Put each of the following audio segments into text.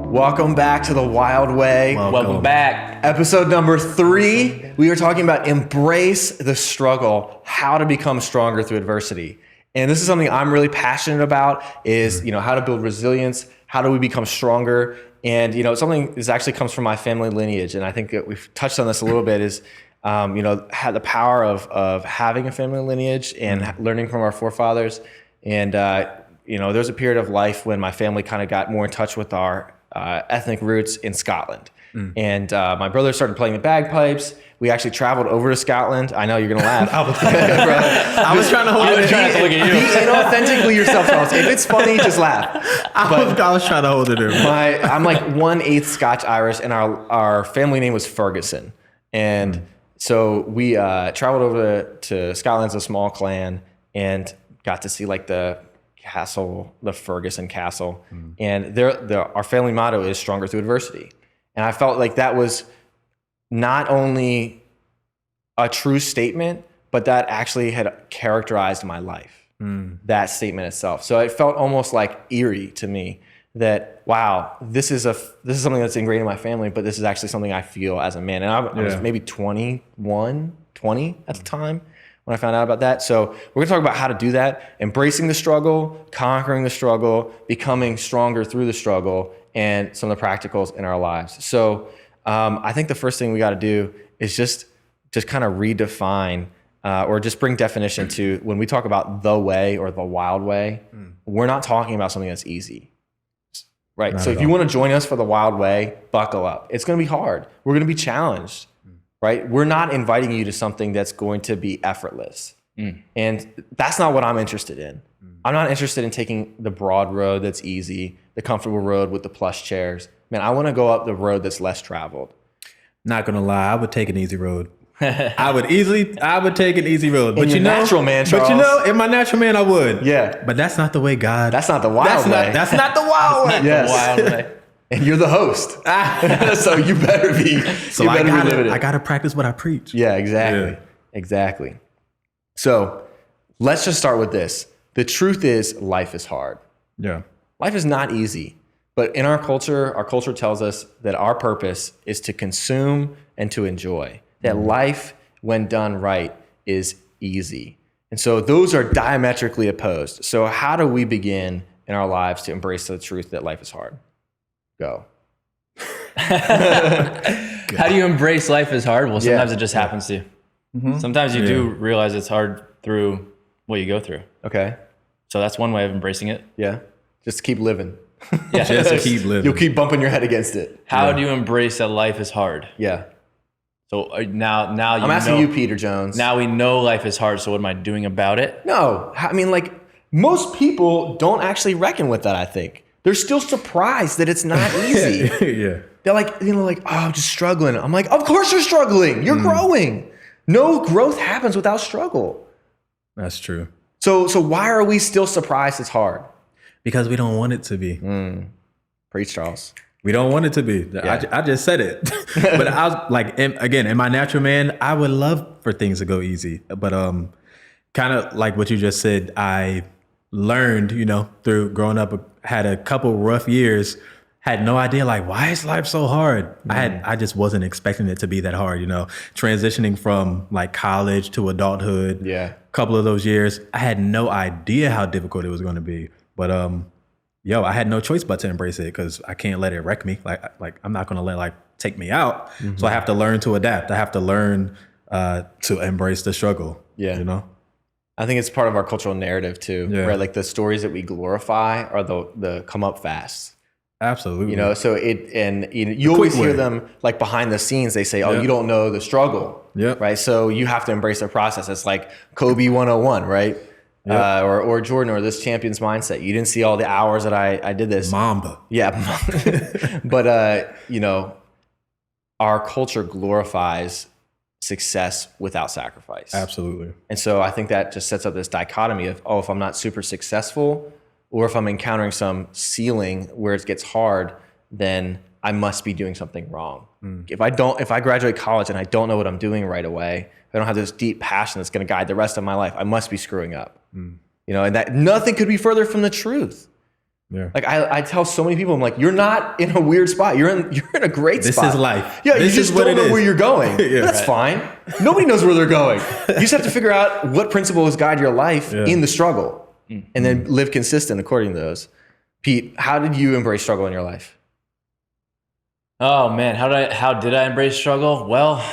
Welcome back to the Wild Way. Welcome back. Episode number 3. We are talking about embrace the struggle, how to become stronger through adversity. And this is something I'm really passionate about is, how to build resilience, how do we become stronger? And, something that actually comes from my family lineage. And I think that we've touched on this a little bit is, had the power of having a family lineage and learning from our forefathers. And, there's a period of life when my family kind of got more in touch with our ethnic roots in Scotland. And my brother started playing the bagpipes. We actually traveled over to Scotland. I know you're going to laugh. I was trying to hold it in. Look at you. Be inauthentically yourself, Charles. If it's funny, just laugh. I was trying to hold it in. I'm like 1/8 Scotch-Irish, and our family name was Ferguson. And so we traveled over to Scotland as a small clan and got to see like the castle, the Ferguson Castle. And our family motto is stronger through adversity. And I felt like that was not only a true statement, but that actually had characterized my life, that statement itself. So it felt almost like eerie to me that, wow, this is something that's ingrained in my family, but this is actually something I feel as a man. And I was maybe 20 at the time when I found out about that. So we're gonna talk about how to do that, embracing the struggle, conquering the struggle, becoming stronger through the struggle, and some of the practicals in our lives. So I think the first thing we gotta do is just kind of redefine or just bring definition to when we talk about the way or the wild way, we're not talking about something that's easy, right? Not so if you wanna join us for the wild way, buckle up. It's gonna be hard. We're gonna be challenged. Right? We're not inviting you to something that's going to be effortless. And that's not what I'm interested in. I'm not interested in taking the broad road that's easy, the comfortable road with the plush chairs. Man, I want to go up the road that's less traveled. Not gonna lie, I would take an easy road. I would take an easy road. But natural man, Charles. But in my natural man, I would. Yeah. But that's not the way God. That's not the wild way. That's not the wild way. Yes. The wild way. And you're the host. So you better be. So I gotta practice what I preach. Yeah, exactly. Exactly. So let's just start with this. The truth is life is hard. Yeah. Life is not easy. But in our culture tells us that our purpose is to consume and to enjoy. That life, when done right, is easy. And so those are diametrically opposed. So how do we begin in our lives to embrace the truth that life is hard? Go. How do you embrace life is hard? Well, sometimes it just happens to you. Sometimes you do realize it's hard through what you go through. Okay. So that's one way of embracing it. Yeah. Just keep living. Yeah. Just keep living. You'll keep bumping your head against it. How do you embrace that life is hard? Yeah. So now I'm asking you, Peter Jones. Now we know life is hard. So what am I doing about it? No. I mean, like, most people don't actually reckon with that, I think. They're still surprised that it's not easy. Yeah. They're like, oh, I'm just struggling. I'm like, of course you're struggling. You're growing. No growth happens without struggle. That's true. So why are we still surprised it's hard? Because we don't want it to be. Preach, Charles. We don't want it to be. Yeah. I just said it. But I was like, in my natural man, I would love for things to go easy. But kind of like what you just said, I learned, through growing up, had a couple rough years, had no idea, like, why is life so hard? I just wasn't expecting it to be that hard, transitioning from like college to adulthood. Yeah. A couple of those years, I had no idea how difficult it was going to be. But, I had no choice but to embrace it because I can't let it wreck me. Like I'm not going to let life take me out. So I have to learn to adapt. I have to learn to embrace the struggle. Yeah. I think it's part of our cultural narrative too, right? Like the stories that we glorify are the come up fast. Absolutely. So you always hear them like behind the scenes, they say, oh, you don't know the struggle. Yep. Right. So you have to embrace the process. It's like Kobe 101, right? Yep. Or Jordan or this champion's mindset. You didn't see all the hours that I did this. Mamba. Yeah. But, our culture glorifies success without sacrifice. Absolutely. And so I think that just sets up this dichotomy of, if I'm not super successful or if I'm encountering some ceiling where it gets hard, then I must be doing something wrong. If I graduate college and I don't know what I'm doing right away, if I don't have this deep passion that's going to guide the rest of my life, I must be screwing up. And that nothing could be further from the truth. Yeah. Like I tell so many people, I'm like, you're not in a weird spot. You're in a great This spot. is life. Yeah, This you is just what don't it know is. where you're going. Yeah. That's fine. Nobody knows where they're going. You just have to figure out what principles guide your life in the struggle, and then live consistent according to those. Pete, how did you embrace struggle in your life? Oh man, how did I embrace struggle? Well,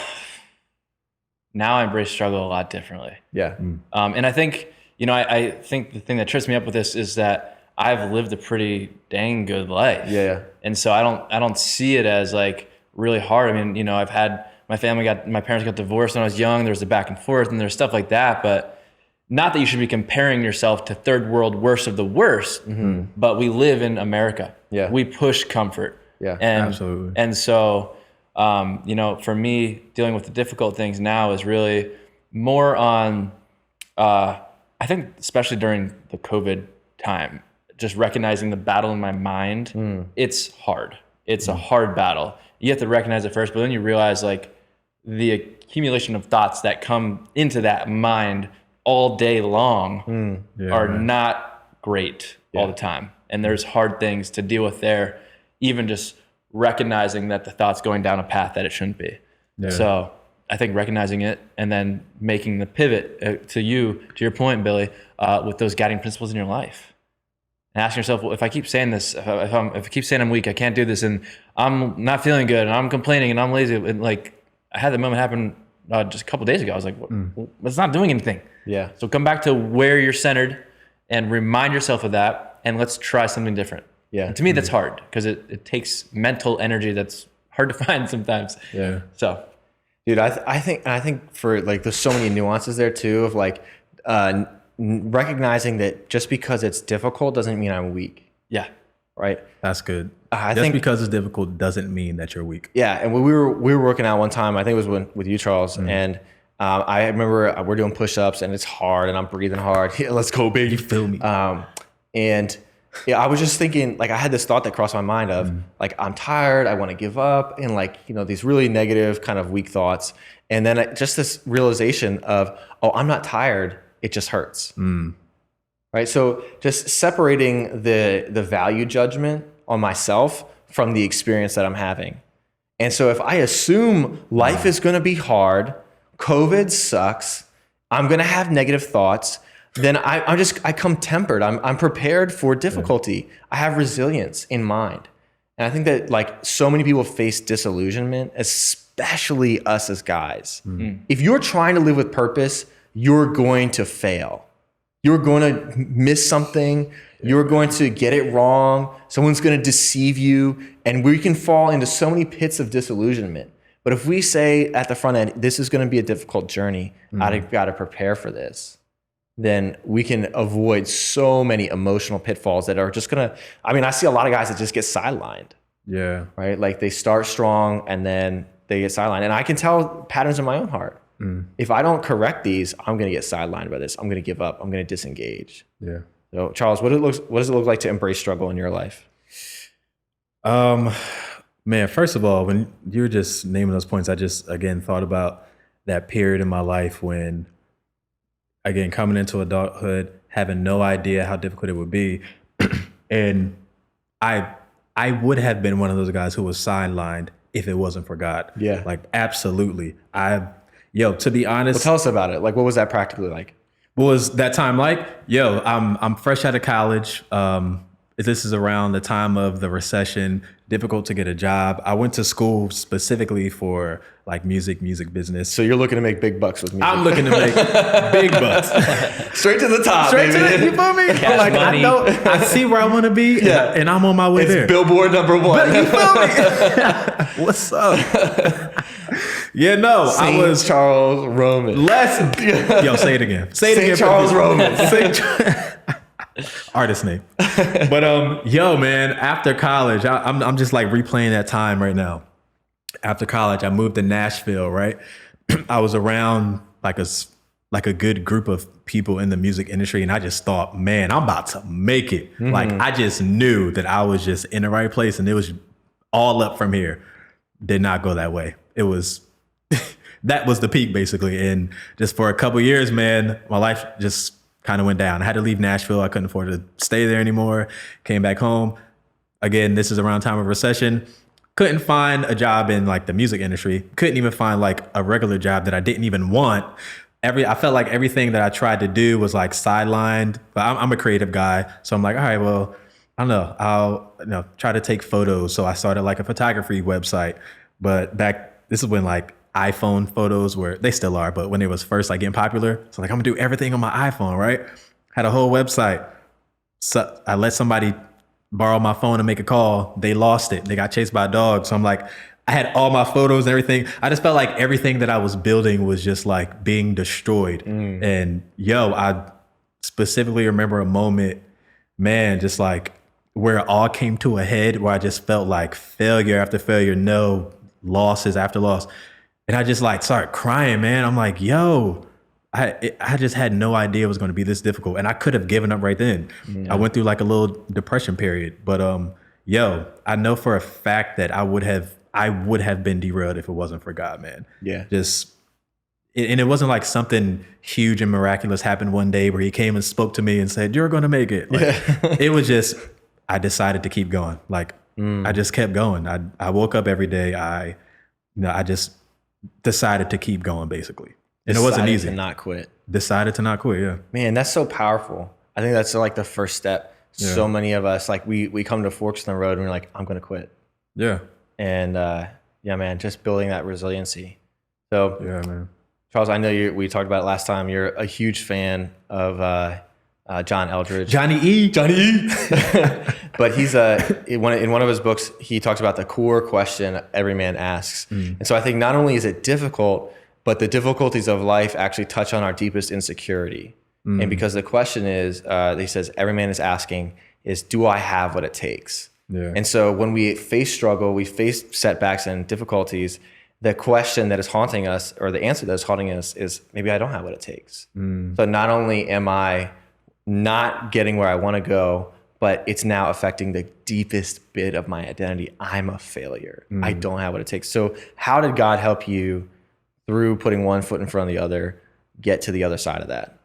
now I embrace struggle a lot differently. Yeah. And I think, I think the thing that trips me up with this is that I've lived a pretty dang good life. Yeah. And so I don't see it as like really hard. I mean, I've had my parents got divorced when I was young. There's a back and forth and there's stuff like that, but not that you should be comparing yourself to third world worst of the worst, but we live in America. Yeah. We push comfort. Yeah, absolutely. And so, for me, dealing with the difficult things now is really more on, I think, especially during the COVID time, just recognizing the battle in my mind. It's hard. It's a hard battle. You have to recognize it first, but then you realize like the accumulation of thoughts that come into that mind all day long are not great all the time. And there's hard things to deal with there, even just recognizing that the thought's going down a path that it shouldn't be. Yeah. So I think recognizing it and then making the pivot to your point, Billy, with those guiding principles in your life. And asking yourself, well, if I keep saying this, if I keep saying I'm weak, I can't do this, and I'm not feeling good, and I'm complaining, and I'm lazy, and like I had that moment happen just a couple days ago. I was like, well, it's not doing anything. Yeah. So come back to where you're centered and remind yourself of that, and let's try something different. Yeah. And to me, that's hard because it takes mental energy that's hard to find sometimes. Yeah. So, dude, I think for like there's so many nuances there too of like recognizing that just because it's difficult doesn't mean I'm weak. Yeah. Right. That's good. I just think because it's difficult doesn't mean that you're weak. Yeah. And when we were working out one time, I think it was with you, Charles, and I remember we're doing push-ups and it's hard and I'm breathing hard. Yeah, let's go, baby. You feel me? And yeah, I was just thinking, like, I had this thought that crossed my mind of like, I'm tired, I want to give up, and like, these really negative kind of weak thoughts. And then just this realization of, oh, I'm not tired, it just hurts. Right. So just separating the value judgment on myself from the experience that I'm having. And so if I assume life is going to be hard, COVID sucks, I'm going to have negative thoughts, then I come tempered. I'm prepared for difficulty. I have resilience in mind. And I think that like so many people face disillusionment, especially us as guys. If you're trying to live with purpose, you're going to fail. You're going to miss something. You're going to get it wrong. Someone's going to deceive you. And we can fall into so many pits of disillusionment. But if we say at the front end, this is going to be a difficult journey, I've got to prepare for this, then we can avoid so many emotional pitfalls that are just going to, I see a lot of guys that just get sidelined. Yeah. Right? Like they start strong and then they get sidelined. And I can tell patterns in my own heart. If I don't correct these, I'm going to get sidelined by this. I'm going to give up. I'm going to disengage. Yeah. So Charles, what does it look like to embrace struggle in your life? Man, first of all, when you were just naming those points, I just, again, thought about that period in my life when, again, coming into adulthood, having no idea how difficult it would be. And I would have been one of those guys who was sidelined if it wasn't for God. Yeah. Like, absolutely. To be honest. Well, tell us about it. Like, what was that practically like? What was that time like? I'm fresh out of college. This is around the time of the recession, difficult to get a job. I went to school specifically for like music business. So you're looking to make big bucks with music. I'm looking to make big bucks. Straight to the top, Straight baby. to the, you feel me? Cash Like money. I see where I want to be, and I'm on my way there. Billboard number one. You feel me? What's up? Yeah, no, Saint I was Charles Roman. Yo, say it again. Say it again. Saint Charles Roman. Artist name. But yo, man, after college, I'm just like replaying that time right now. After college, I moved to Nashville, right? I was around like a good group of people in the music industry, and I just thought, man, I'm about to make it. Like I just knew that I was just in the right place, and it was all up from here. Did not go that way. It was that was the peak basically, and just for a couple years, man, my life just kind of went down. I had to leave Nashville. I couldn't afford to stay there anymore. Came back home. Again, this is around time of recession. Couldn't find a job in like the music industry. Couldn't even find like a regular job that I didn't even want. I felt like everything that I tried to do was like sidelined. But I'm a creative guy, so I'm like, all right, well, I don't know. I'll try to take photos. So I started like a photography website. But this is when like iPhone photos they still are, but when it was first like getting popular, so like I'm gonna do everything on my iPhone, right? Had a whole website. So I let somebody borrow my phone and make a call. They lost it. They got chased by a dog. So I'm like, I had all my photos and everything. I just felt like everything that I was building was just like being destroyed. And I specifically remember a moment, man, just like where it all came to a head, where I just felt like failure after failure, no, losses after loss. And I just like started crying, man. I'm like, I just had no idea it was going to be this difficult. And I could have given up right then. Yeah. I went through like a little depression period. But I know for a fact that I would have been derailed if it wasn't for God, man. Yeah. And it wasn't like something huge and miraculous happened one day where he came and spoke to me and said, you're going to make it. Like, it was just, I decided to keep going. Like, I just kept going. I woke up every day. I just decided to keep going, basically. And it wasn't easy. Decided to not quit, yeah. Man, that's so powerful. I think that's like the first step. Yeah. So many of us, like we come to forks in the road and we're like, I'm going to quit. Yeah. And man, just building that resiliency. So, yeah, man. Charles, I know we talked about it last time. You're a huge fan of John Eldredge. Johnny E. But he's in one of his books, he talks about the core question every man asks. And so I think not only is it difficult, but the difficulties of life actually touch on our deepest insecurity. And because the question is, he says, every man is asking is, do I have what it takes? Yeah. And so when we face struggle, we face setbacks and difficulties, the question that is haunting us, or the answer that is haunting us, is maybe I don't have what it takes. So not only am I not getting where I want to go, but it's now affecting the deepest bit of my identity. I'm a failure. I don't have what it takes. So how did God help you through putting one foot in front of the other, get to the other side of that?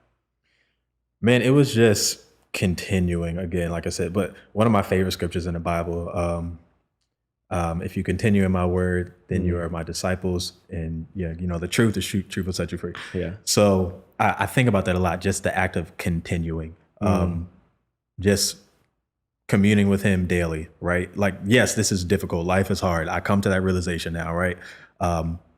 Man, it was just continuing again, like I said, but one of my favorite scriptures in the Bible, if you continue in my word, then you are my disciples, and the truth will set you free. Yeah. So I think about that a lot, just the act of continuing, just communing with him daily, right? Like, yes, this is difficult. Life is hard. I come to that realization now, right?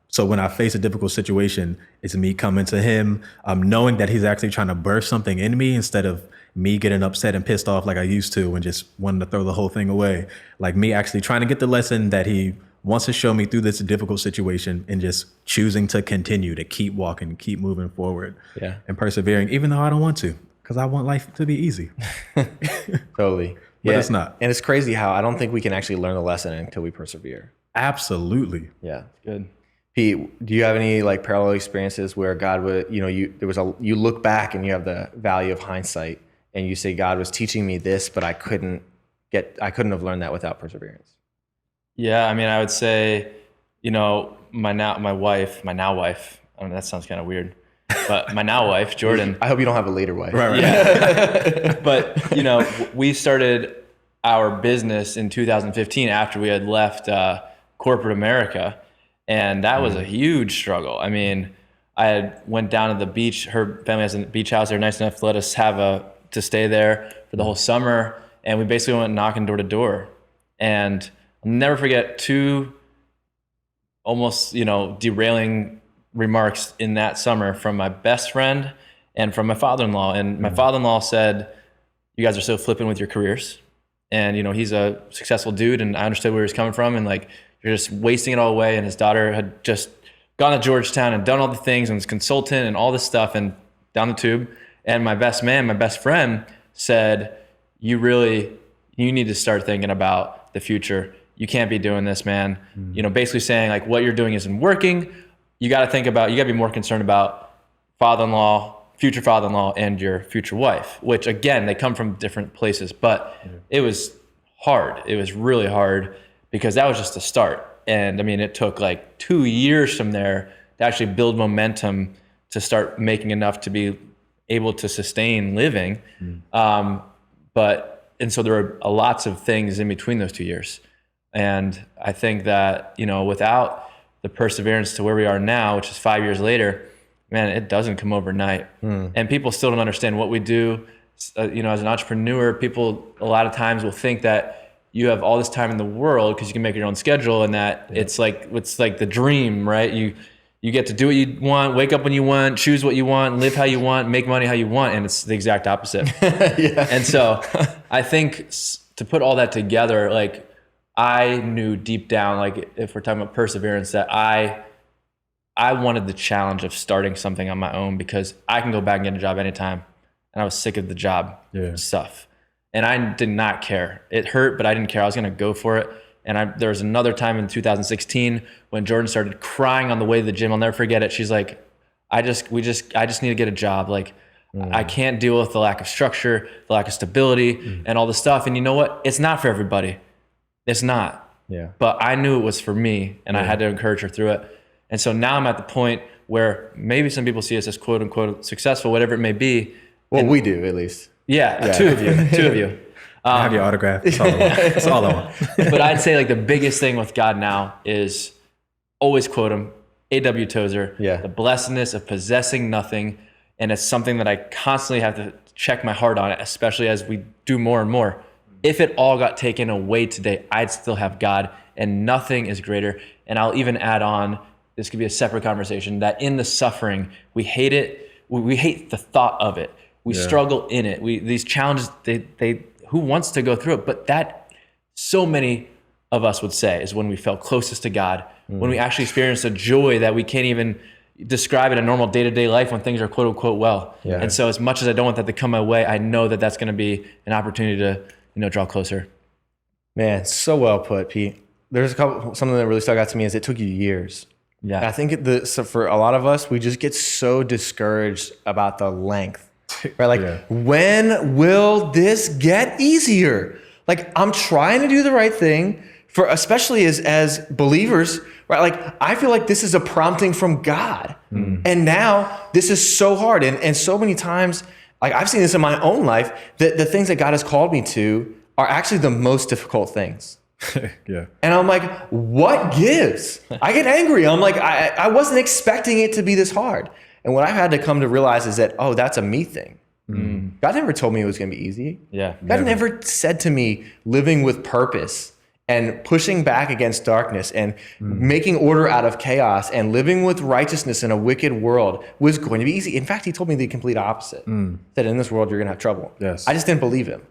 So when I face a difficult situation, it's me coming to him, knowing that he's actually trying to burst something in me instead of me getting upset and pissed off like I used to and just wanting to throw the whole thing away. Like me actually trying to get the lesson that he wants to show me through this difficult situation, and just choosing to continue to keep walking, keep moving forward, and persevering, even though I don't want to, because I want life to be easy. Totally. But it's not. And it's crazy how I don't think we can actually learn the lesson until we persevere. Absolutely. Yeah. Good. Pete, do you have any like parallel experiences where God would, you look back and you have the value of hindsight and you say, God was teaching me this, but I couldn't have learned that without perseverance? Yeah. I mean, I would say, my now wife, I mean, that sounds kind of weird, but my now wife, Jordan. I hope you don't have a later wife. Right. Yeah. But, we started our business in 2015 after we had left corporate America. And that was a huge struggle. I mean, I went down to the beach. Her family has a beach house. They're nice enough to let us to stay there for the whole summer. And we basically went knocking door to door. And I'll never forget two almost, derailing remarks in that summer from my best friend and from my father-in-law. And my father-in-law said, "You guys are so flippant with your careers." And, he's a successful dude, and I understood where he was coming from. And like, you're just wasting it all away. And his daughter had just gone to Georgetown and done all the things and was a consultant and all this stuff and down the tube. And my best friend said, you need to start thinking about the future. You can't be doing this, man. Basically saying like what you're doing isn't working. You got to be more concerned about future father-in-law and your future wife, which again, they come from different places, but it was hard. It was really hard because that was just the start. And I mean, it took like 2 years from there to actually build momentum to start making enough to be able to sustain living. And so there are lots of things in between those 2 years. And I think that, without the perseverance to where we are now, which is 5 years later, man, it doesn't come overnight. And people still don't understand what we do. As an entrepreneur, people a lot of times will think that you have all this time in the world because you can make your own schedule, and that it's like the dream, right? You get to do what you want, wake up when you want, choose what you want, live how you want, make money how you want, and it's the exact opposite. And so I think to put all that together, like I knew deep down, like if we're talking about perseverance, that I wanted the challenge of starting something on my own, because I can go back and get a job anytime. And I was sick of the job stuff. And I did not care. It hurt, but I didn't care. I was going to go for it. And there was another time in 2016 when Jordan started crying on the way to the gym. I'll never forget it. She's like, I just need to get a job. Like, I can't deal with the lack of structure, the lack of stability, and all this stuff. And you know what? It's not for everybody. It's not. Yeah. But I knew it was for me, and I had to encourage her through it. And so now I'm at the point where maybe some people see us as quote unquote successful, whatever it may be. Well, we do, at least. Yeah. Two of you. I have your autograph. That's all I want. That's all I want. But I'd say like the biggest thing with God now is always quote him, A.W. Tozer, the blessedness of possessing nothing. And it's something that I constantly have to check my heart on, especially as we do more and more. If it all got taken away today, I'd still have God, and nothing is greater. And I'll even add on, this could be a separate conversation, that in the suffering, we hate it. We hate the thought of it. We struggle in it. These challenges, they who wants to go through it? But that so many of us would say is when we felt closest to God, when we actually experienced a joy that we can't even describe in a normal day-to-day life when things are quote unquote well. And so as much as I don't want that to come my way, I know that that's going to be an opportunity to draw closer. Man, so well put, Pete. There's something that really stuck out to me is it took you years. Yeah. And I think so for a lot of us, we just get so discouraged about the length. Right? Like, when will this get easier? Like, I'm trying to do the right thing, especially as believers, right? Like, I feel like this is a prompting from God. And now this is so hard. And so many times, like I've seen this in my own life, that the things that God has called me to are actually the most difficult things. And I'm like, what gives? I get angry. I'm like, I wasn't expecting it to be this hard. And what I've had to come to realize is that, that's a me thing. God never told me it was going to be easy. God never said to me living with purpose and pushing back against darkness and making order out of chaos and living with righteousness in a wicked world was going to be easy. In fact, he told me the complete opposite. That in this world, you're going to have trouble. I just didn't believe him.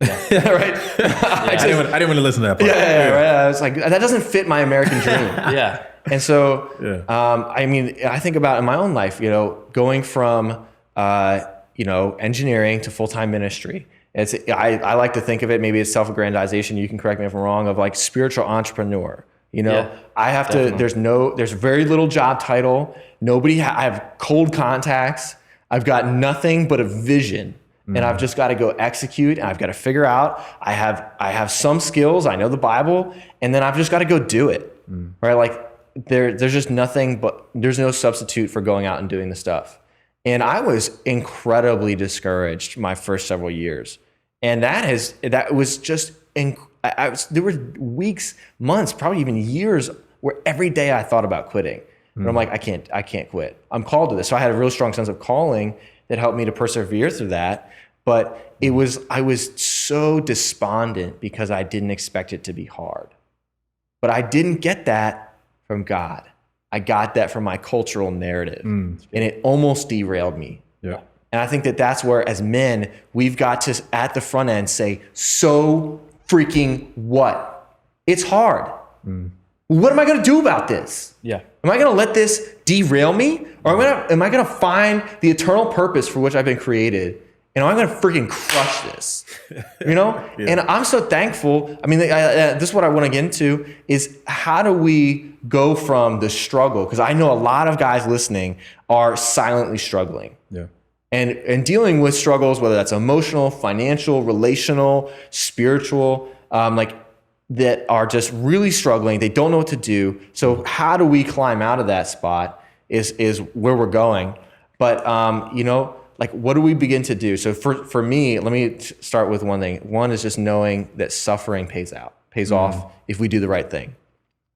Right? I didn't want to listen to that part. Right? I was like, that doesn't fit my American dream. And so, I mean, I think about in my own life, going from, engineering to full-time ministry. I like to think of it, maybe it's self-aggrandization. You can correct me if I'm wrong, of like spiritual entrepreneur. I have to, there's very little job title. I have cold contacts. I've got nothing but a vision. And I've just got to go execute, and I've got to figure out, I have some skills, I know the Bible, and then I've just got to go do it. Right? Like, there's just nothing, but there's no substitute for going out and doing the stuff. And I was incredibly discouraged my first several years. And that was just, there were weeks, months, probably even years where every day I thought about quitting. But I'm like, I can't quit. I'm called to this. So I had a real strong sense of calling that helped me to persevere through that. But I was so despondent because I didn't expect it to be hard. But I didn't get that from God. I got that from my cultural narrative, and it almost derailed me. And I think that's where, as men, we've got to, at the front end, say, so freaking what? It's hard. What am I going to do about this? Am I going to let this derail me? Or am I going to find the eternal purpose for which I've been created? And I'm going to freaking crush this, And I'm so thankful. I mean, this is what I want to get into is how do we go from the struggle? Because I know a lot of guys listening are silently struggling. And dealing with struggles, whether that's emotional, financial, relational, spiritual, that are just really struggling. They don't know what to do. So how do we climb out of that spot is where we're going. But, like, what do we begin to do? So for me, let me start with one thing. One is just knowing that suffering pays off if we do the right thing.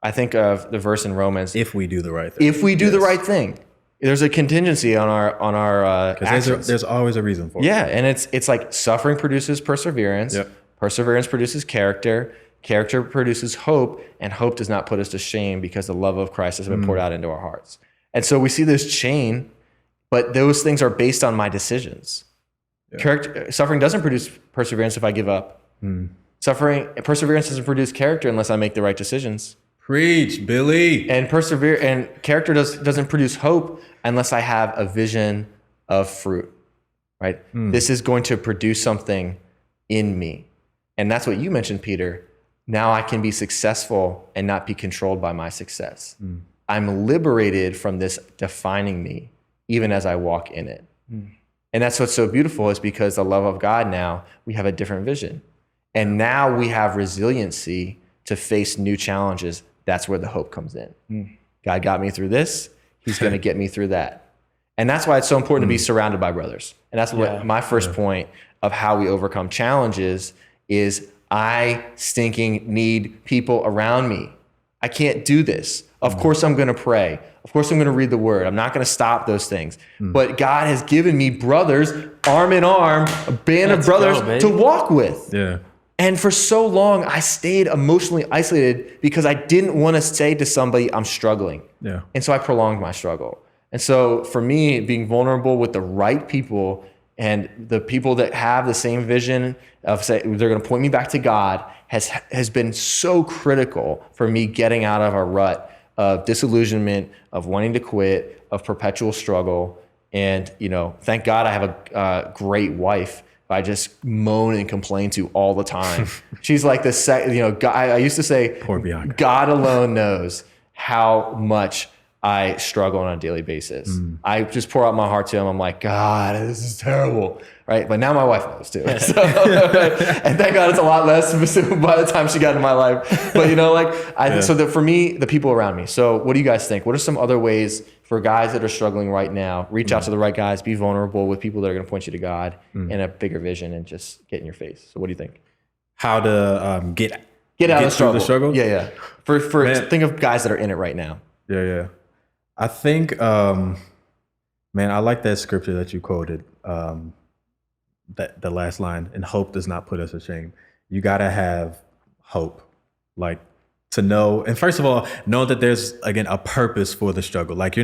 I think of the verse in Romans. If we do the right thing. If we do the right thing, there's a contingency on our actions. There's always a reason for it. Yeah, and it's like suffering produces perseverance. Yep. Perseverance produces character. Character produces hope, and hope does not put us to shame because the love of Christ has been poured out into our hearts. And so we see this chain, but those things are based on my decisions. Yeah. Suffering doesn't produce perseverance if I give up. Perseverance doesn't produce character unless I make the right decisions. Preach, Billy. And character doesn't produce hope unless I have a vision of fruit, right? This is going to produce something in me. And that's what you mentioned, Peter. Now I can be successful and not be controlled by my success. I'm liberated from this defining me, even as I walk in it. And that's what's so beautiful, is because the love of God, now we have a different vision. And now we have resiliency to face new challenges. That's where the hope comes in. God got me through this. He's going to get me through that. And that's why it's so important to be surrounded by brothers. And that's what my first point of how we overcome challenges is. I stinking need people around me. I can't do this. Of course I'm going to pray. Of course I'm going to read the word. I'm not going to stop those things. But God has given me brothers, arm in arm, a band of brothers to walk with. Yeah. And for so long, I stayed emotionally isolated because I didn't want to say to somebody, I'm struggling. Yeah. And so I prolonged my struggle. And so for me, being vulnerable with the right people and the people that have the same vision of, say, they're going to point me back to God has been so critical for me getting out of a rut of disillusionment, of wanting to quit, of perpetual struggle. And, thank God I have a great wife I just moan and complain to all the time. She's like God, I used to say, poor Bianca. God alone knows how much I struggle on a daily basis. I just pour out my heart to him. I'm like, God, this is terrible, right? But now my wife knows too. So, and thank God it's a lot less by the time she got in my life. But so for me, the people around me. So what do you guys think? What are some other ways for guys that are struggling right now? Reach out to the right guys, be vulnerable with people that are going to point you to God and a bigger vision and just get in your face. So what do you think? How to get out of the struggle? Yeah. Think of guys that are in it right now. Yeah. I think, I like that scripture that you quoted, that the last line, and hope does not put us to shame. You got to have hope, like to know. And first of all, know that there's, again, a purpose for the struggle. Like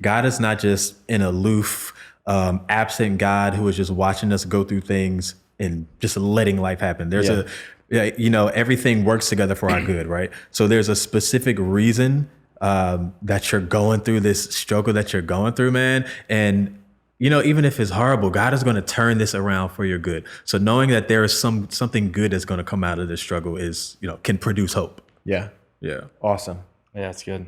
God is not just an aloof, absent God who is just watching us go through things and just letting life happen. There's everything works together for our good, right? So there's a specific reason that you're going through this struggle that you're going through, man. And, even if it's horrible, God is going to turn this around for your good. So knowing that there is something good that's going to come out of this struggle is, can produce hope. Yeah. Yeah. Awesome. Yeah, that's good.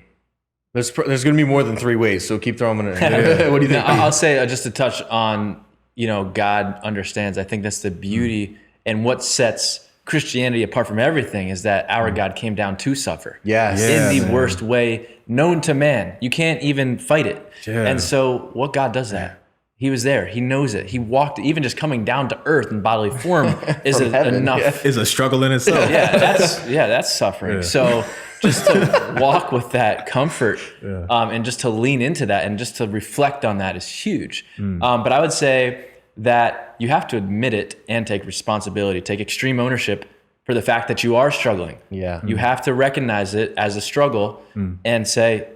There's going to be more than 3 ways, so keep throwing them in. What do you think? I'll say just to touch on, God understands. I think that's the beauty and what sets Christianity apart from everything is that our God came down to suffer. Yes. In the worst way known to man. You can't even fight it. Yeah. And so what God does that? He was there. He knows it. He walked, even just coming down to earth in bodily form is enough. Yeah. Is a struggle in itself. That's suffering. Yeah. So just to walk with that comfort and just to lean into that and just to reflect on that is huge. But I would say that you have to admit it and take responsibility, take extreme ownership for the fact that you are struggling. Yeah. You have to recognize it as a struggle and say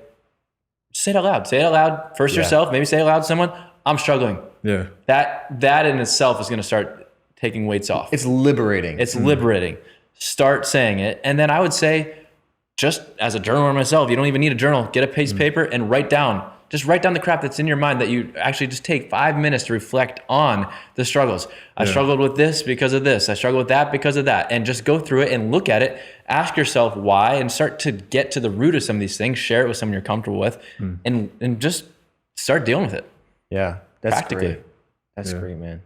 it out loud. Say it out loud first yourself, maybe say it out loud to someone. I'm struggling. Yeah. That in itself is going to start taking weights off. It's liberating. It's liberating. Start saying it. And then I would say, just as a journaler myself, you don't even need a journal. Get a piece of paper and write down the crap that's in your mind that you actually just take 5 minutes to reflect on the struggles. I struggled with this because of this. I struggled with that because of that. And just go through it and look at it. Ask yourself why and start to get to the root of some of these things. Share it with someone you're comfortable with and just start dealing with it. Yeah, that's practically. Great. That's great, man.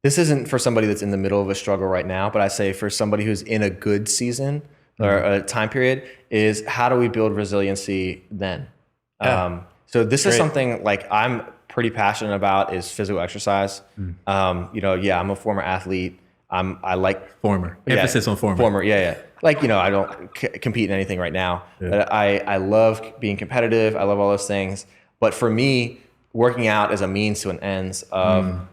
This isn't for somebody that's in the middle of a struggle right now, but I say for somebody who's in a good season or a time period is how do we build resiliency then? So this is Great. something like I'm pretty passionate about is physical exercise. I'm a former athlete. I like Former. yeah, Emphasis on former. Former, yeah. Like, I don't compete in anything right now, but I love being competitive. I love all those things. But for me, working out is a means to an ends of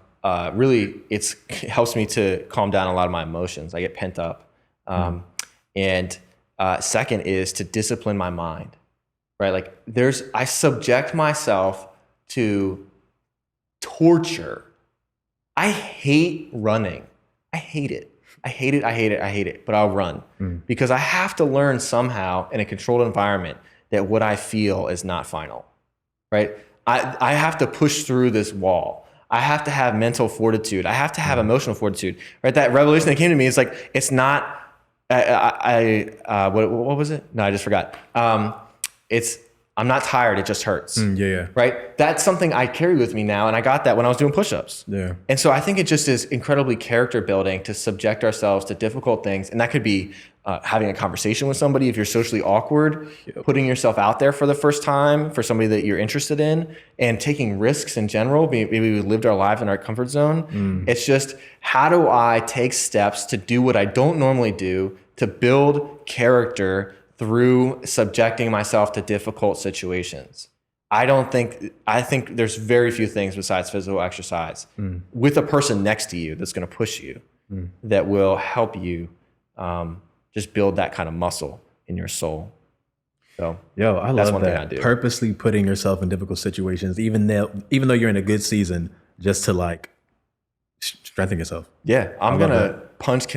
really it helps me to calm down a lot of my emotions. I get pent up. And second is to discipline my mind, right? Like I subject myself to torture. I hate running. I hate it. I hate it, but I'll run because I have to learn somehow in a controlled environment that what I feel is not final, right? I have to push through this wall. I have to have mental fortitude. I have to have emotional fortitude, right? That revelation that came to me is like, it's not, what was it? No, I just forgot. I'm not tired. It just hurts. Right. That's something I carry with me now. And I got that when I was doing push-ups. Yeah. And so I think it just is incredibly character building to subject ourselves to difficult things. And that could be having a conversation with somebody if you're socially awkward, putting yourself out there for the first time for somebody that you're interested in, and taking risks in general. Maybe we lived our lives in our comfort zone. It's just, how do I take steps to do what I don't normally do to build character through subjecting myself to difficult situations? I think there's very few things besides physical exercise with a person next to you that's going to push you that will help you just build that kind of muscle in your soul. So I that's love one that. thing I do. Purposely putting yourself in difficult situations, even though you're in a good season, just to like strengthen yourself. Yeah, I'm going to punch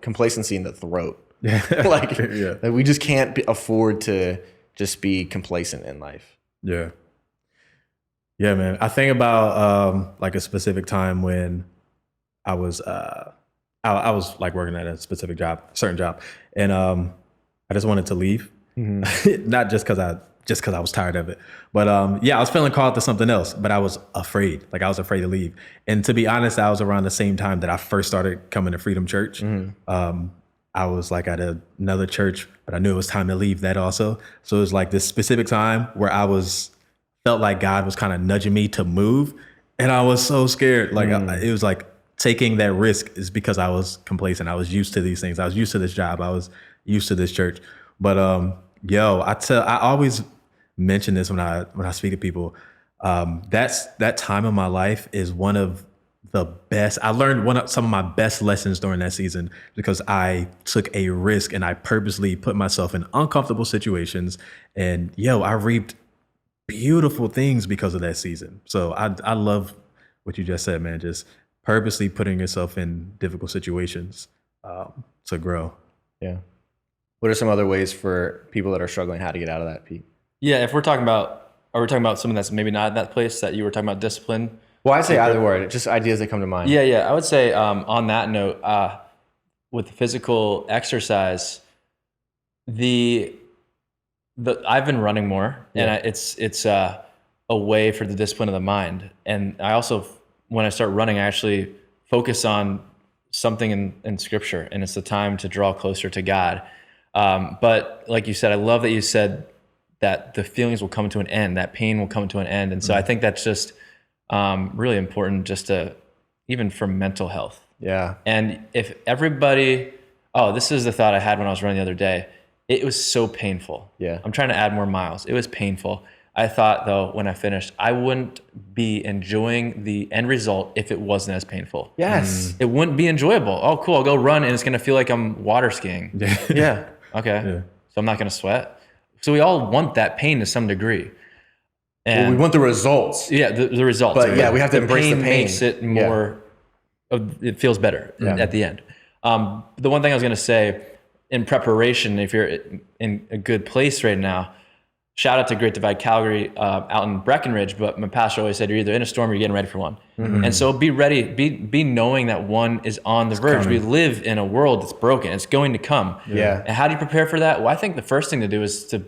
complacency in the throat. Like we just can't afford to just be complacent in life. Yeah, man. I think about like a specific time when I was I was like working at a certain job, and I just wanted to leave, not just because I was tired of it, but I was feeling called to something else, but I was afraid. Like I was afraid to leave, and to be honest, that was around the same time that I first started coming to Freedom Church. I was like at another church, but I knew it was time to leave that also. So it was like this specific time where felt like God was kind of nudging me to move. And I was so scared. Like it was like taking that risk is because I was complacent. I was used to these things. I was used to this job. I was used to this church. But I always mention this when I speak to people. That time of my life is one of the best. I learned some of my best lessons during that season because I took a risk and I purposely put myself in uncomfortable situations. And I reaped beautiful things because of that season. So I love what you just said, man. Just purposely putting yourself in difficult situations to grow. Yeah. What are some other ways for people that are struggling how to get out of that, Pete? Yeah, if we're talking about something that's maybe not in that place that you were talking about, discipline. Well, I'd say either word, just ideas that come to mind. Yeah. I would say on that note, with physical exercise, I've been running more, and it's a way for the discipline of the mind. And I also, when I start running, I actually focus on something in Scripture, and it's the time to draw closer to God. But like you said, I love that you said that the feelings will come to an end, that pain will come to an end, and so I think that's just really important, just even for mental health. Yeah. And if everybody, this is the thought I had when I was running the other day. It was so painful. Yeah. I'm trying to add more miles. It was painful. I thought though, when I finished, I wouldn't be enjoying the end result if it wasn't as painful. Yes. It wouldn't be enjoyable. Oh, cool. I'll go run and it's going to feel like I'm water skiing. Yeah. Okay. Yeah. So I'm not going to sweat. So we all want that pain to some degree. And we want the results. Yeah, the results. But we have to embrace the pain. Makes it more, it feels better at the end. The one thing I was going to say in preparation, if you're in a good place right now, shout out to Great Divide Calgary out in Breckenridge, but my pastor always said, you're either in a storm or you're getting ready for one. And so be ready, be knowing that one is on the verge. We live in a world that's broken. It's going to come. Yeah. And how do you prepare for that? Well, I think the first thing to do is to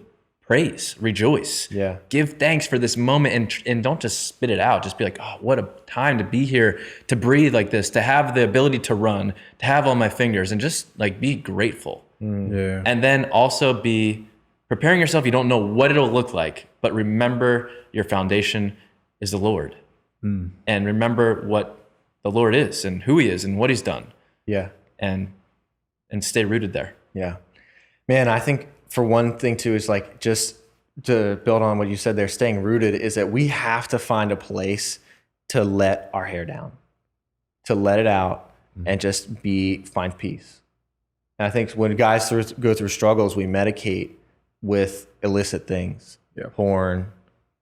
praise, rejoice. Yeah. Give thanks for this moment and don't just spit it out. Just be like, oh, what a time to be here, to breathe like this, to have the ability to run, to have all my fingers, and just like be grateful. Yeah. And then also be preparing yourself, you don't know what it'll look like, but remember your foundation is the Lord. And remember what the Lord is and who he is and what he's done. Yeah. And stay rooted there. Yeah. Man, I think for one thing too is like, just to build on what you said there, staying rooted, is that we have to find a place to let our hair down, to let it out and just find peace. And I think when guys go through struggles, we medicate with illicit things, porn,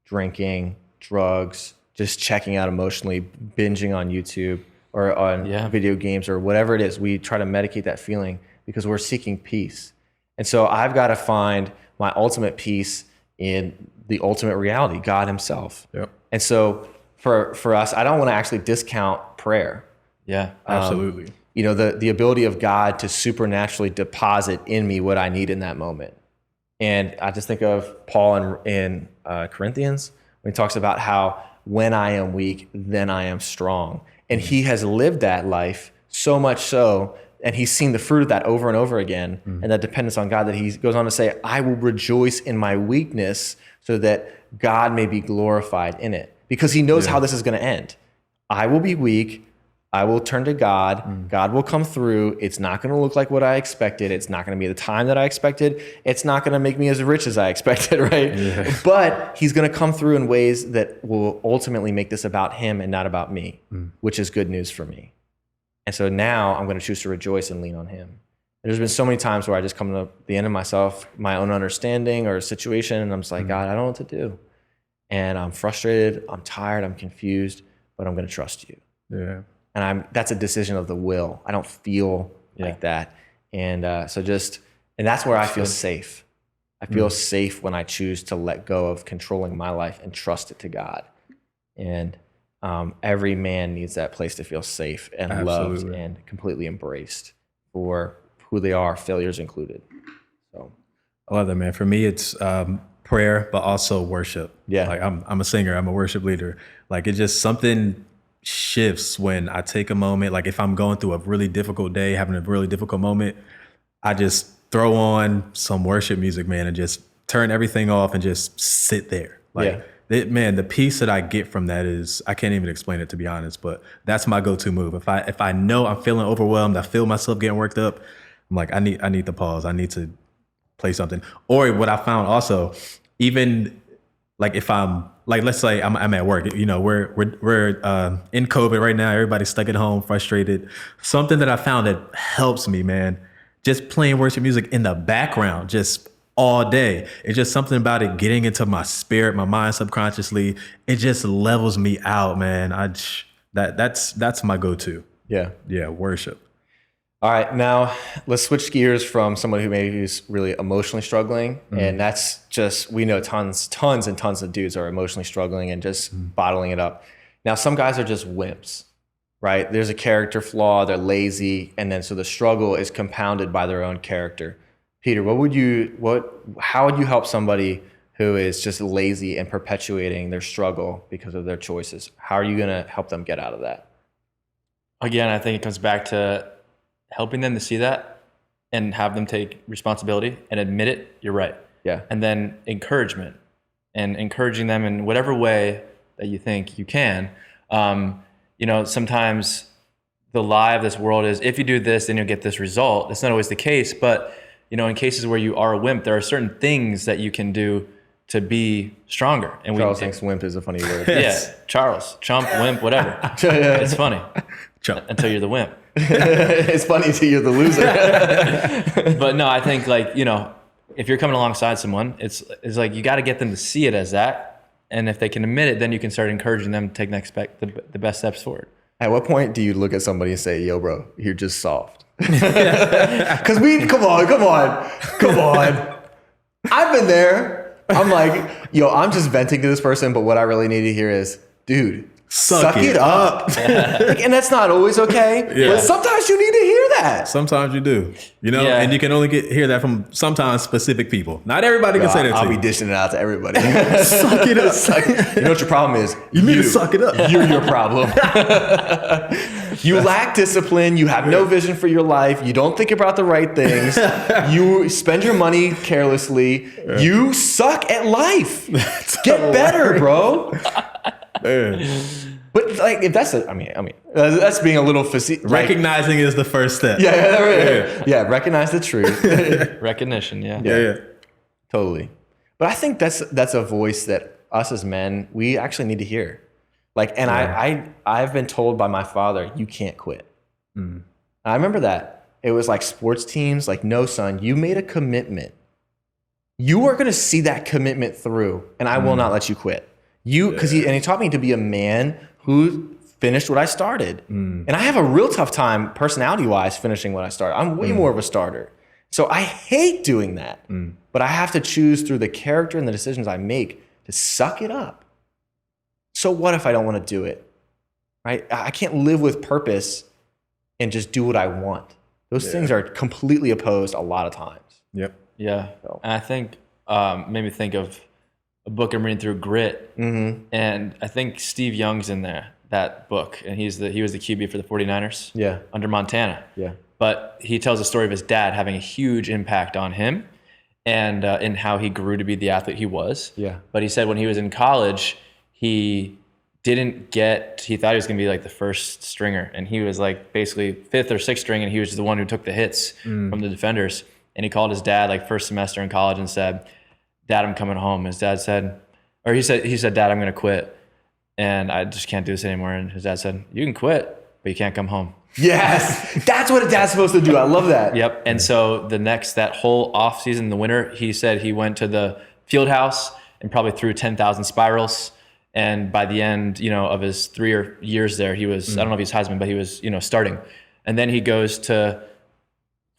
drinking, drugs, just checking out emotionally, binging on YouTube or on video games or whatever it is. We try to medicate that feeling because we're seeking peace. And so I've got to find my ultimate peace in the ultimate reality, God himself. Yep. And so for us, I don't want to actually discount prayer. Yeah, absolutely. The ability of God to supernaturally deposit in me what I need in that moment. And I just think of Paul in Corinthians when he talks about how when I am weak, then I am strong. And he has lived that life so much so, and he's seen the fruit of that over and over again, and that dependence on God, that he goes on to say, I will rejoice in my weakness so that God may be glorified in it. Because he knows how this is going to end. I will be weak. I will turn to God. God will come through. It's not going to look like what I expected. It's not going to be the time that I expected. It's not going to make me as rich as I expected, right? Yeah. But he's going to come through in ways that will ultimately make this about him and not about me, which is good news for me. And so now I'm going to choose to rejoice and lean on him. There's been so many times where I just come to the end of myself, my own understanding or a situation, and I'm just like, God, I don't know what to do. And I'm frustrated, I'm tired, I'm confused, but I'm going to trust you. Yeah. And that's a decision of the will. I don't feel like that. And and that's where I feel safe. I feel safe when I choose to let go of controlling my life and trust it to God. And every man needs that place to feel safe and loved and completely embraced for who they are, failures included. So I love that, man. For me, it's prayer, but also worship. Yeah. Like I'm a singer, I'm a worship leader. Like it just something shifts when I take a moment. Like if I'm going through a really difficult day, having a really difficult moment, I just throw on some worship music, man, and just turn everything off and just sit there. Like the peace that I get from that is, I can't even explain it, to be honest, but that's my go-to move. If I know I'm feeling overwhelmed, I feel myself getting worked up, I'm like, I need to pause. I need to play something. Or what I found also, even like if I'm like, let's say I'm at work, we're in COVID right now. Everybody's stuck at home, frustrated. Something that I found that helps me, man, just playing worship music in the background, just all day. It's just something about it getting into my spirit, my mind subconsciously. It just levels me out, man. That's my go-to. Yeah, worship. All right, now let's switch gears from someone who maybe is really emotionally struggling. And that's just, we know tons and tons of dudes are emotionally struggling and just bottling it up. Now, some guys are just wimps, right? There's a character flaw, they're lazy, and then so the struggle is compounded by their own character. Peter, how would you help somebody who is just lazy and perpetuating their struggle because of their choices? How are you going to help them get out of that? Again, I think it comes back to helping them to see that and have them take responsibility and admit it, you're right. Yeah. And then encouragement and encouraging them in whatever way that you think you can. Sometimes the lie of this world is, if you do this, then you'll get this result. That's not always the case, but in cases where you are a wimp, there are certain things that you can do to be stronger. And Charles thinks wimp is a funny word. Yeah, Charles, chump, wimp, whatever. It's funny. Chump. Until you're the wimp. It's funny until you're the loser. But no, I think if you're coming alongside someone, it's like you got to get them to see it as that. And if they can admit it, then you can start encouraging them to take the best steps forward. At what point do you look at somebody and say, yo, bro, you're just soft? Because come on. I've been there. I'm like, yo, I'm just venting to this person, but what I really need to hear is, dude, suck it up. And that's not always okay. But sometimes you need to hear that. Sometimes you do. And you can only hear that from sometimes specific people. Not everybody can say that to I'll you. be dishing it out to everybody. Suck it up. You know what your problem is? You need to suck it up. You're your problem. You lack discipline. You have no vision for your life. You don't think about the right things. You spend your money carelessly. You suck at life. Get better, bro. But like, if that's that's being a little Recognizing is the first step. Yeah, recognize the truth. Recognition. Yeah. Totally. But I think that's a voice that us as men, we actually need to hear. Like, and I've been told by my father, you can't quit. I remember that. It was like sports teams, like, no, son, you made a commitment. You are going to see that commitment through, and I will not let you quit. Because he taught me to be a man who finished what I started. And I have a real tough time personality-wise finishing what I started. I'm way more of a starter. So I hate doing that. But I have to choose through the character and the decisions I make to suck it up. So what if I don't want to do it? Right? I can't live with purpose and just do what I want. Those things are completely opposed a lot of times. Yep. Yeah. So. And I think made me think of a book I'm reading through, Grit. And I think Steve Young's in there, that book. And he was the QB for the 49ers under Montana. Yeah. But he tells the story of his dad having a huge impact on him and in how he grew to be the athlete he was. Yeah. But he said when he was in college, he thought he was going to be like the first stringer. And he was like basically fifth or sixth string. And he was the one who took the hits from the defenders. And he called his dad like first semester in college and said, Dad, I'm coming home. His dad said, he said, Dad, I'm going to quit. And I just can't do this anymore. And his dad said, you can quit, but you can't come home. Yes. That's what a dad's supposed to do. I love that. Yep. And so that whole off season in the winter, he said he went to the field house and probably threw 10,000 spirals. And by the end, of his 3 years there, he was, I don't know if he's Heisman, but he was, starting. And then he goes to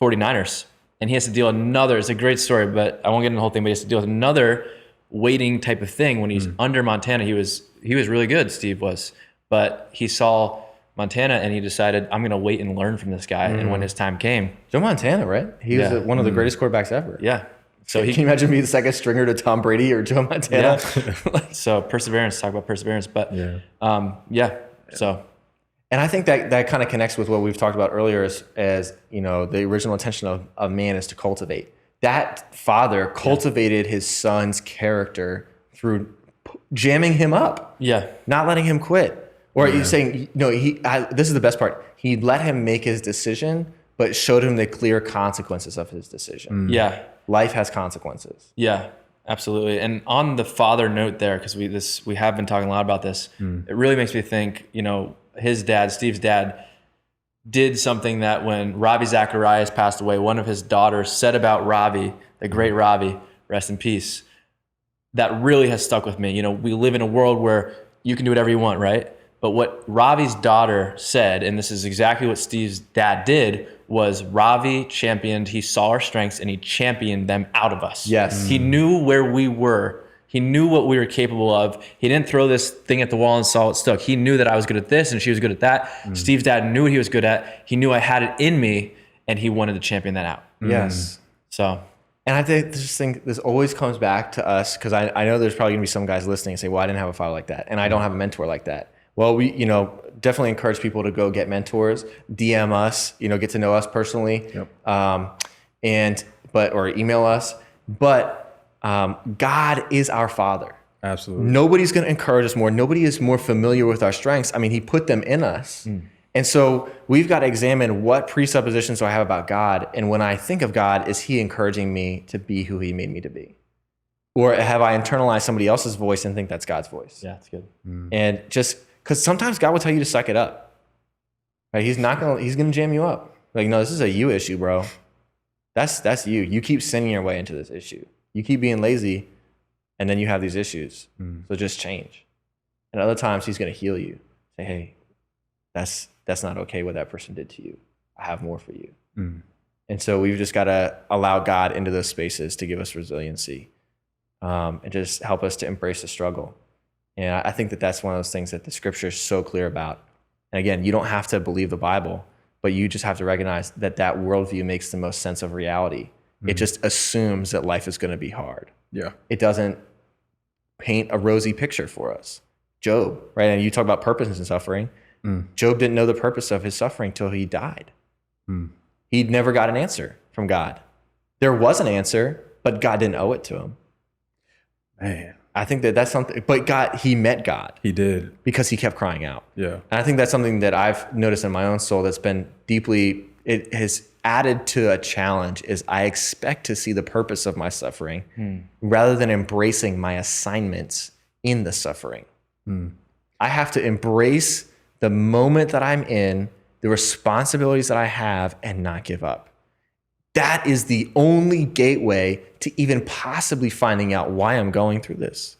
49ers and he has to deal it's a great story, but I won't get into the whole thing, but he has to deal with another waiting type of thing when he's under Montana. He was really good, Steve was, but he saw Montana and he decided, I'm going to wait and learn from this guy. And when his time came. Joe Montana, right? He was one of the greatest quarterbacks ever. Yeah. So can you imagine being the second stringer to Tom Brady or Joe Montana? Yeah. So perseverance, talk about perseverance. But so. And I think that kind of connects with what we've talked about earlier as the original intention of man is to cultivate. That father cultivated his son's character through jamming him up. Yeah. Not letting him quit. Or he's saying, this is the best part. He let him make his decision, but showed him the clear consequences of his decision. Yeah. Life has consequences. Yeah, absolutely. And on the father note there, because we have been talking a lot about this, it really makes me think, his dad, Steve's dad, did something that when Ravi Zacharias passed away, one of his daughters said about Ravi, the great Ravi, rest in peace, that really has stuck with me. We live in a world where you can do whatever you want, right? But what Ravi's daughter said, and this is exactly what Steve's dad did, was Ravi he saw our strengths and he championed them out of us. Yes. He knew where we were. He knew what we were capable of. He didn't throw this thing at the wall and saw it stuck. He knew that I was good at this and she was good at that. Steve's dad knew what he was good at. He knew I had it in me and he wanted to champion that out. Yes. So. And I think this always comes back to us because I know there's probably gonna be some guys listening and say, well, I didn't have a father like that and I don't have a mentor like that. Well, we, definitely encourage people to go get mentors, DM us, get to know us personally, or email us. But God is our Father. Absolutely. Nobody's going to encourage us more. Nobody is more familiar with our strengths. I mean, He put them in us. And so we've got to examine what presuppositions do I have about God. And when I think of God, is He encouraging me to be who He made me to be? Or have I internalized somebody else's voice and think that's God's voice? Yeah, that's good. And just because sometimes God will tell you to suck it up. Right? He's going to jam you up. Like, no, this is a you issue, bro. That's you. You keep sinning your way into this issue. You keep being lazy, and then you have these issues. So just change. And other times He's going to heal you. Say, hey, that's not okay what that person did to you. I have more for you. And so we've just got to allow God into those spaces to give us resiliency and just help us to embrace the struggle. And I think that's one of those things that the scripture is so clear about. And again, you don't have to believe the Bible, but you just have to recognize that worldview makes the most sense of reality. It just assumes that life is going to be hard. Yeah. It doesn't paint a rosy picture for us. Job, right? And you talk about purpose and suffering. Job didn't know the purpose of his suffering till he died. He never got an answer from God. There was an answer, but God didn't owe it to him. Man, I think that's something, but he met God. he did. Because he kept crying out. Yeah. And I think that's something that I've noticed in my own soul that's been deeply, it has added to a challenge is I expect to see the purpose of my suffering rather than embracing my assignments in the suffering. I have to embrace the moment that I'm in, the responsibilities that I have, and not give up. That is the only gateway to even possibly finding out why I'm going through this.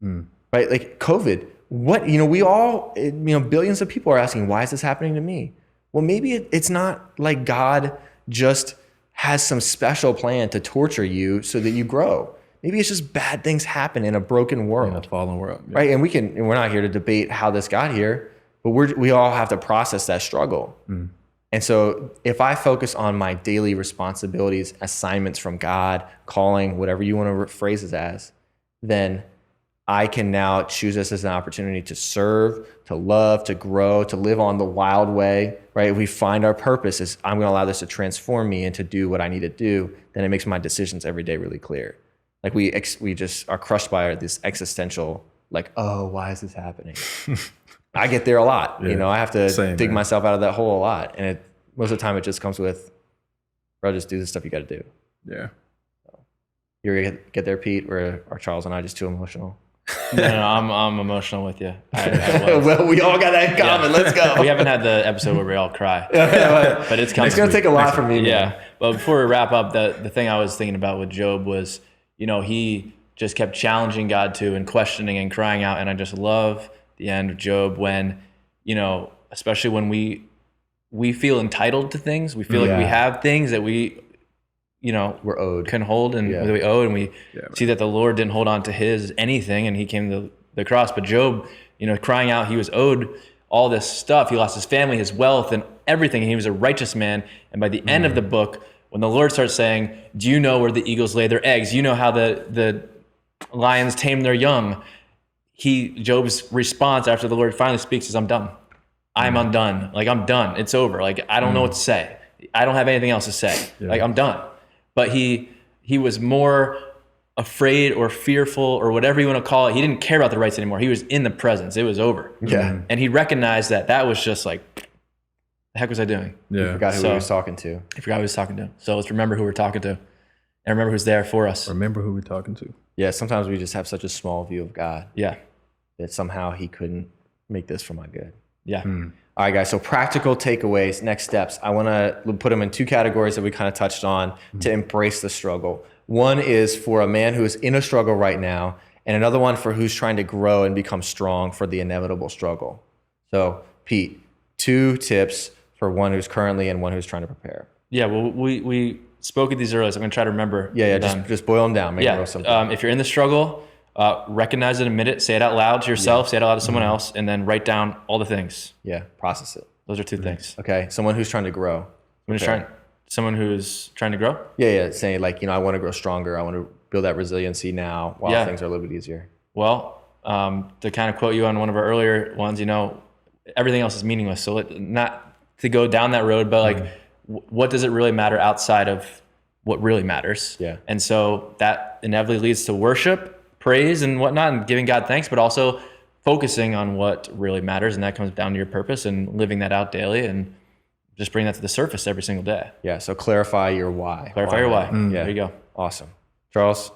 Right? Like COVID, we all, billions of people are asking, why is this happening to me? Well, maybe it's not like God just has some special plan to torture you so that you grow. Maybe it's just bad things happen in a broken world. In a fallen world. Yeah. Right? And we're not here to debate how this got here, but we all have to process that struggle. And so if I focus on my daily responsibilities, assignments from God, calling, whatever you want to phrase it as, then I can now choose this as an opportunity to serve, to love, to grow, to live on the wild way, right? If we find our purpose is I'm going to allow this to transform me and to do what I need to do, then it makes my decisions every day really clear. Like we just are crushed by this existential, like, oh, why is this happening? I get there a lot. Yeah. I have to dig man. myself out of that hole a lot. And most of the time it just comes with, bro, just do the stuff you got to do. Yeah. You're going to get there, Pete, or are Charles and I just too emotional? No, I'm emotional with you. I was. Well, we all got that in common. Let's go. We haven't had the episode where we all cry, but it's coming. It's going to take a lot from me. Man. Yeah. But before we wrap up, the thing I was thinking about with Job was, he just kept challenging God too and questioning and crying out. And I just love the end of Job when, especially when we feel entitled to things, we feel like we have things that we're owed, can hold, and that we owe, and we see that the Lord didn't hold on to his anything, and he came to the cross. But Job, crying out, he was owed all this stuff. He lost his family, his wealth, and everything, and he was a righteous man. And by the end of the book, when the Lord starts saying, do you know where the eagles lay their eggs? You know how the lions tame their young. Job's response after the Lord finally speaks is, I'm done. I'm undone. Like, I'm done. It's over. Like, I don't know what to say. I don't have anything else to say. Like, I'm done. But he was more afraid or fearful or whatever you want to call it. He didn't care about the rights anymore. He was in the presence. It was over. Yeah. And he recognized that was just like, the heck was I doing? Yeah. He forgot who he was talking to. He forgot who he was talking to. So let's remember who we're talking to and remember who's there for us. Remember who we're talking to. Yeah. Sometimes we just have such a small view of God. Yeah. That somehow he couldn't make this for my good. Yeah. All right, guys. So practical takeaways, next steps. I want to put them in two categories that we kind of touched on to embrace the struggle. One is for a man who is in a struggle right now, and another one for who's trying to grow and become strong for the inevitable struggle. So, Pete, 2 tips for one who's currently and one who's trying to prepare. Yeah. Well, we spoke at these earlier, so I'm going to try to remember. Yeah. Just boil them down. Make it real simple. If you're in the struggle, recognize it, admit it, say it out loud to yourself, say it out loud to someone else, and then write down all the things. Yeah, process it. Those are 2 things. Okay, someone who's trying to grow. Someone who's trying to grow? Yeah, saying like, I want to grow stronger. I want to build that resiliency now while things are a little bit easier. Well, to kind of quote you on one of our earlier ones, everything else is meaningless. So not to go down that road, but like, what does it really matter outside of what really matters? Yeah. And so that inevitably leads to worship, praise and whatnot, and giving God thanks, but also focusing on what really matters. And that comes down to your purpose and living that out daily and just bring that to the surface every single day. Yeah. So clarify your why. Clarify your why. Yeah. There you go. Awesome. Charles?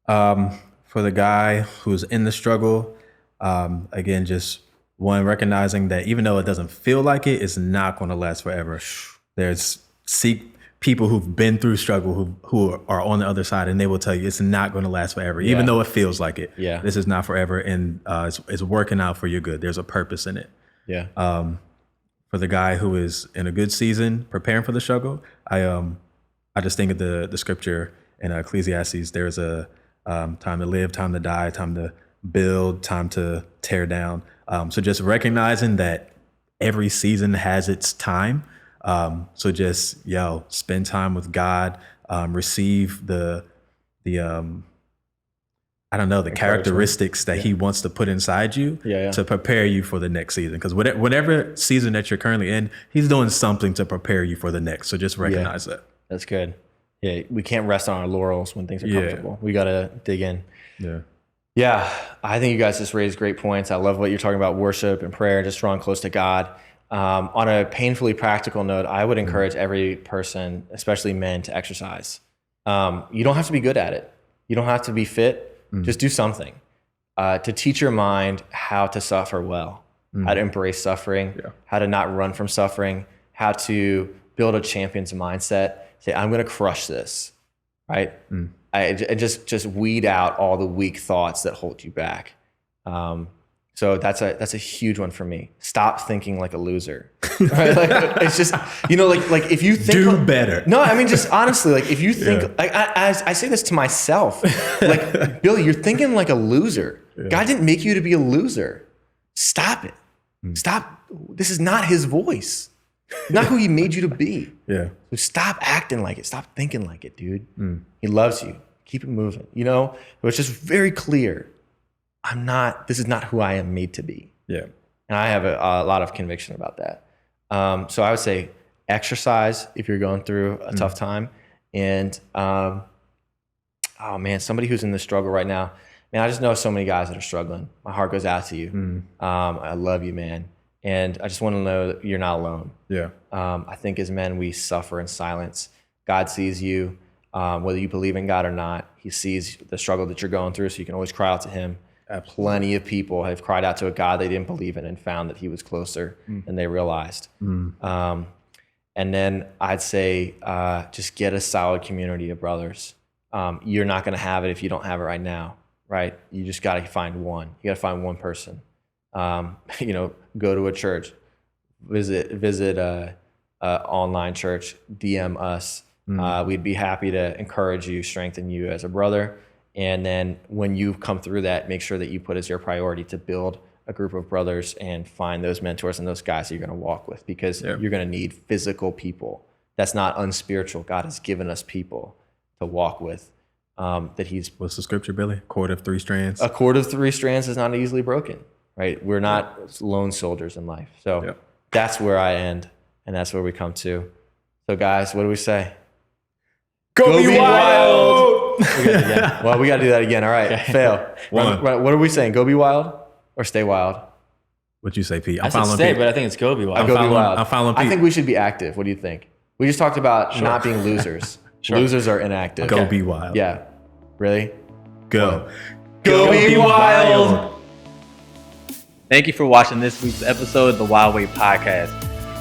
For the guy who's in the struggle, again, just one, recognizing that even though it doesn't feel like it, it's not going to last forever. Seek people who've been through struggle, who are on the other side, and they will tell you it's not going to last forever, even though it feels like it. Yeah. This is not forever, and it's working out for your good. There's a purpose in it. Yeah. For the guy who is in a good season, preparing for the struggle, I just think of the scripture in Ecclesiastes. There's a time to live, time to die, time to build, time to tear down. So just recognizing that every season has its time. So just, spend time with God, receive the I don't know, the characteristics that he wants to put inside you to prepare you for the next season. Because whatever season that you're currently in, he's doing something to prepare you for the next. So just recognize that. That's good. Yeah, we can't rest on our laurels when things are comfortable. We got to dig in. Yeah, I think you guys just raised great points. I love what you're talking about, worship and prayer, just drawing close to God. On a painfully practical note, I would encourage every person, especially men, to exercise. You don't have to be good at it. You don't have to be fit. Just do something to teach your mind how to suffer well, how to embrace suffering, how to not run from suffering, how to build a champion's mindset. Say, I'm going to crush this, right? And just weed out all the weak thoughts that hold you back. So that's a huge one for me. Stop thinking like a loser. Right? Like, it's just, like if you think do better. No, I mean, just honestly, like if you think, like I say this to myself, like Billy, you're thinking like a loser. God didn't make you to be a loser. Stop it. Stop. This is not his voice. Not who he made you to be. So stop acting like it. Stop thinking like it, dude. He loves you. Keep it moving. It's just very clear. This is not who I am made to be. And I have a lot of conviction about that. So I would say exercise if you're going through a tough time. And, oh man, somebody who's in the struggle right now, man, I just know so many guys that are struggling. My heart goes out to you. I love you, man. And I just want to know that you're not alone. I think as men, we suffer in silence. God sees you, whether you believe in God or not. He sees the struggle that you're going through, so you can always cry out to him. Plenty of people have cried out to a God they didn't believe in and found that he was closer than they realized. And then I'd say just get a solid community of brothers. You're not going to have it if you don't have it right now, right? You just got to find one. You got to find one person. Go to a church, visit a online church, DM us. We'd be happy to encourage you, strengthen you as a brother. And then when you come through that, make sure that you put as your priority to build a group of brothers and find those mentors and those guys that you're going to walk with, because you're going to need physical people. That's not unspiritual. God has given us people to walk with. What's the scripture, Billy? A cord of three strands. A cord of three strands is not easily broken, right? We're not lone soldiers in life. So that's where I end, and that's where we come to. So guys, what do we say? Go be wild! Well, we got to do that again. All right, fail. What are we saying? Go be wild or stay wild? What'd you say, Pete? I said stay, but I think it's go be wild. Go be wild. I'm following Pete. I think we should be active. What do you think? We just talked about not being losers. Losers are inactive. Go be wild. Yeah. Really? Go be wild. Thank you for watching this week's episode of the Wild Way Podcast.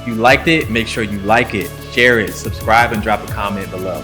If you liked it, make sure you like it, share it, subscribe, and drop a comment below.